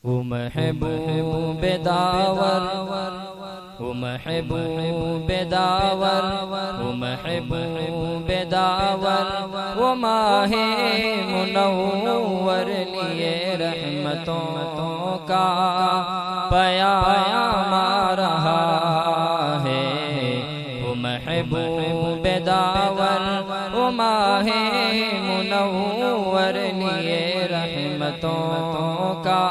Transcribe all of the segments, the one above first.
वो महबूब दावर, वो महबूब दावर, वो महबूब दावर, वो माहे मुनव्वर लिए रहमतों का पयाम आ रहा है। वो महबूब दावर, वो माहे मुनव्वर लिए रहमतों का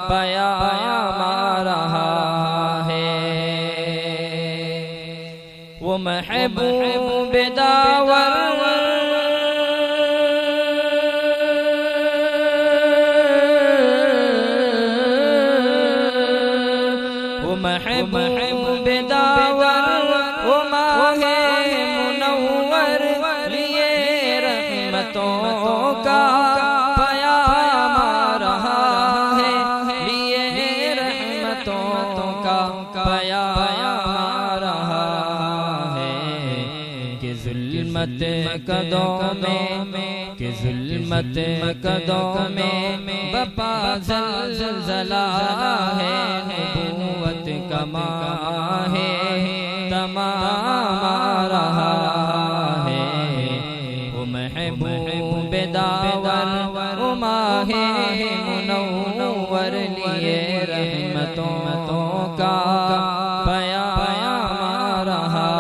पयाम आ रहा है। वो महबूब दावर, वो महबूब दावर, वो माहे मुनव्वर लिए रहमतों का पयाम आ रहा है, लिए रहमतों का पयाम आ रहा है। कि जुल्मत कदों में, कि जुल्मत कदों में बपा ज़लज़ला है। नबूवत का माहे तमाम आ रहा है। वो महबूब दावर, वो माहे मुनव्वर लिए रहमतों का पयाम आ रहा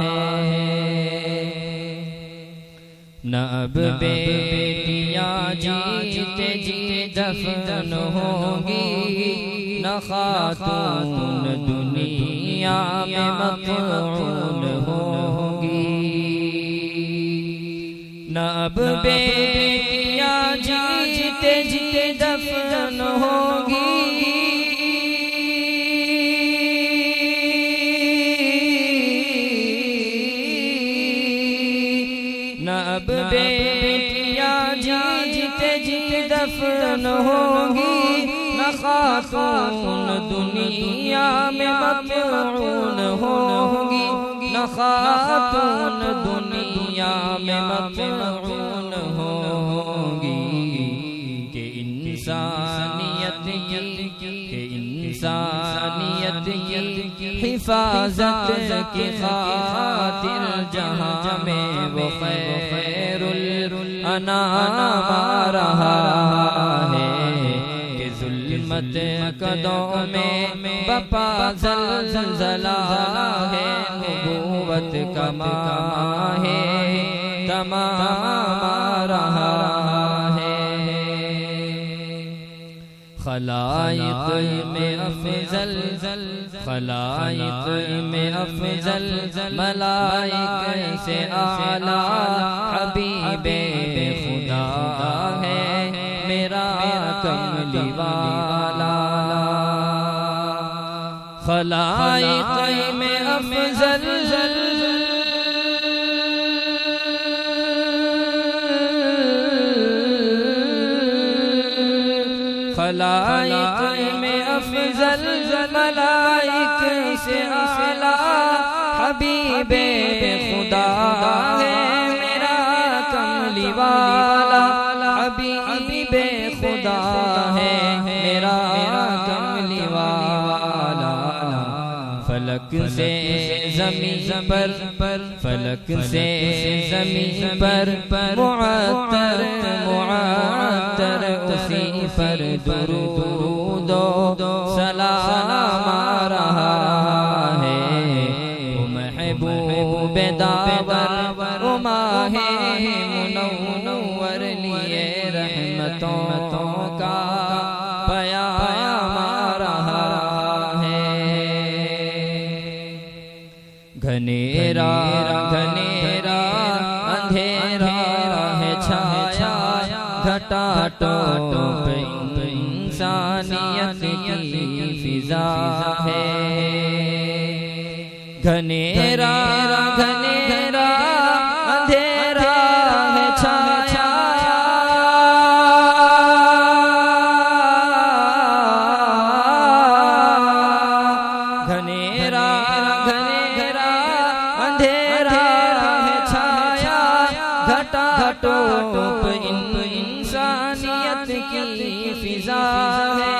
है। न अब बेटियां जीते जी दफन होंगी, न खातून दुनिया में मक़बूल होंगी। न अब बेटियां जीते जी दफन होंगी, न अब बेटियां जीते जी दफन होंगी, न खातून दुनिया में मक़बूल होंगी, न खातून दुनिया में मक़बूल होंगी। के इंसानियत की हिफाजत की खातिर जहां में वो खैरुल अनाम आ रहा है। कि जुल्मत कदों में बपा ज़लज़ला है। नबूवत का माहे तमाम आ रहा है। खलाइक में अफजल, खलाइक में अफजल, मलाइक से आला हबीबे खुदा है मेरा कमली वाला। खलाइक में अफजल, खलाइक में अफजल, मलाइक से आला हबीबे खुदा है मेरा कमली वाला। हबीबे खुदा है मेरा कमली वाला। फलक से ज़मीन पर, फलक से ज़मीन पर मुअत्तर मुअत्तर उसी पर दुरूदो सलाम आ रहा है। वो महबूब दावर, वो माहे मुनव्वर लिए रहमतों का पयाम आ रहा है। घनेरा घनेरा अंधेरा है छाया, घटा टोप इंसानियत की फिजा है। घनेरा घनेरा अंधेरा है छाया, घनेरा घनेरा अंधेरा है छाया, घटा टोप इंसानियत की फिजा है।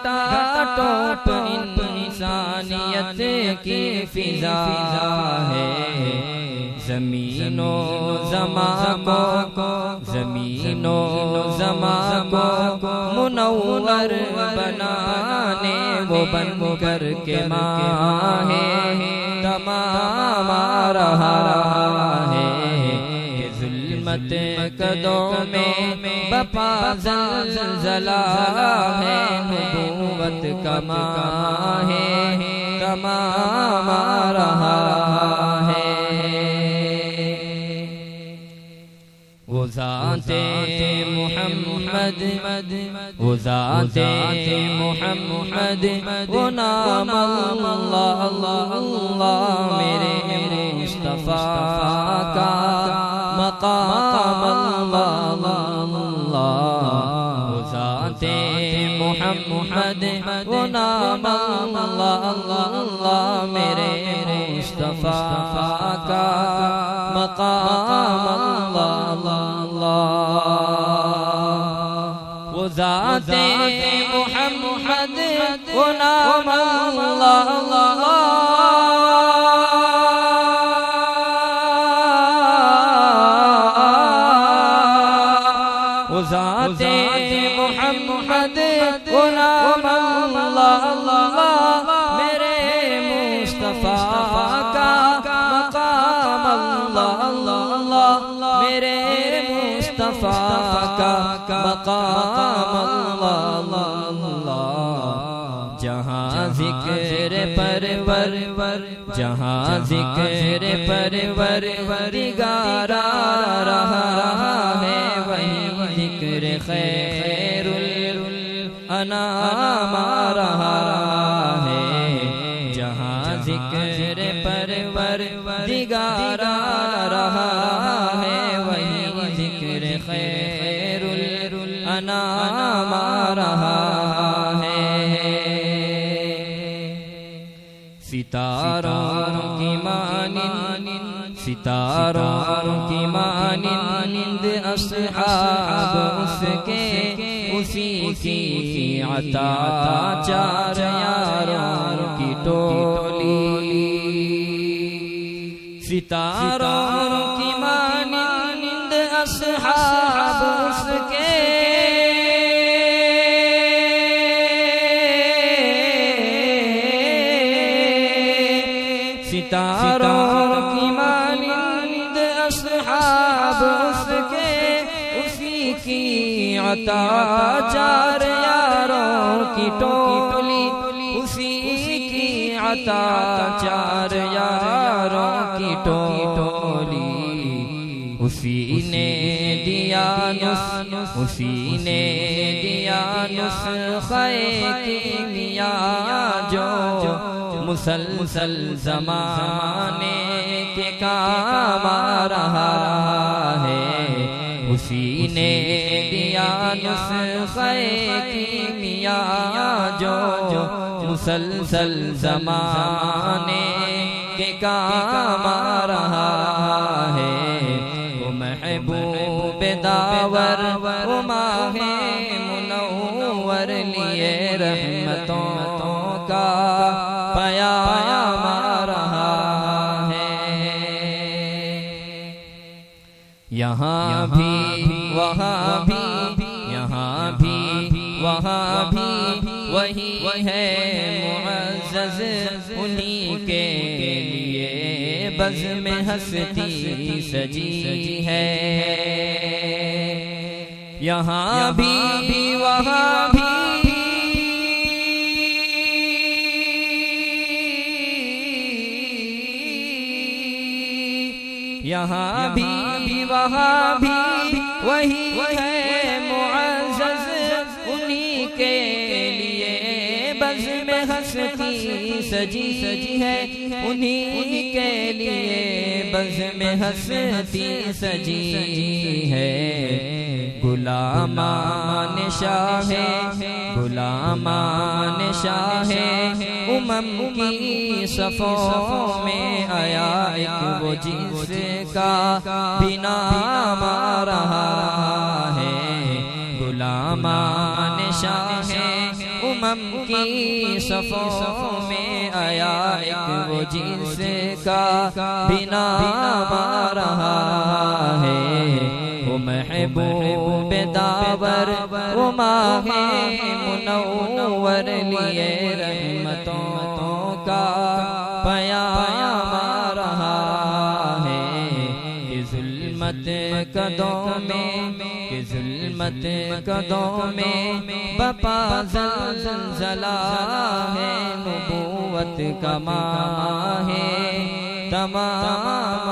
घटा टोप इंसानियत की फिजा है। ज़मीनो ज़मा को ज़मीनो ज़मा को मुनव्वर बनाने वो बन कर के माहे तमाम आ रहा है। ज़ुल्मत कदों में बपा ज़लज़ला है। नबूवत का माहे तमाम आ रहा है। वो ज़ाते मुहम्मद वो ज़ाते मुहम्मद वो नाम अल्लाह अल्लाह मेरे मुस्तफ़ा का मक़ाम अल्लाह अल्लाह। वो ज़ाते मुहम्मद वो नाम अल्लाह अल्लाह मेरे मुस्तफ़ा का मक़ाम अल्लाह। वो ज़ाते मुहम्मद वो नाम अल्लाह अल्लाह। वो ज़ाते मुहम्मद वो नाम अल्लाह अल्लाह मेरे मुस्तफ़ा का मक़ाम अल्लाह अल्लाह मेरे मुस्तफ़ा का मक़ाम अल्लाह। जहाँ ज़िक्र परवर जहाँ ज़िक्र परवर दिगारा रहा है वहीं ज़िक्र खैरुल अनाम आ रहा है। जहाँ ज़िक्र परवर दिगारा रहा है वहीं ज़िक्र खैरुल अनाम आ रहा है। सितारों की मानिंद सितारों की मानिंद अस्हाब उसके उसी की अता चार यारों की टोली। सितारों की मानिंद अस्हाब उसके सितारों की मानिंद अस्हाब उसके उसी की अता चार यारों की टोली। उसी की अता चार यारों की टोली। उसी ने दिया उसी ने दिया नुस्ख़े कीमिया जो मुसलसल ज़माने के काम आ रहा है। उसी ने दिया नुस्ख़े कीमिया जो मुसलसल ज़माने के काम आ रहा है। वो महबूब दावर वो माहे मुनव्वर लिए रहमतों का पयाम आ रहा है। यहाँ भी वहाँ भी यहाँ भी वहाँ भी वही है मुअज़्ज़ज़ उन्हीं के लिए बज़्म में हस्ती सजी है। यहाँ भी वहाँ भी यहाँ भी वहाँ भी वही है मुअज़्ज़ज़ उन्हीं के लिए बज़्म में हस्ती सजी है। उन्हीं के लिए बज़्म में हस्ती सजी है। गुलामान शाहे गुलामान शाहे उमम की सफ़ों में आया एक वो जिसका बिना आ रहा है। गुलामान शाहे उमम की सफ़ों में आया एक वो जिसका बिना रहा है, वो महबूब दावर वो माहे मुनव्वर लिए रहमतों का पयाम रहा है। कि ज़ुल्मत कदों में, कि ज़ुल्मत कदों में बपा ज़लज़ला है, नबूवत का माह है तमाम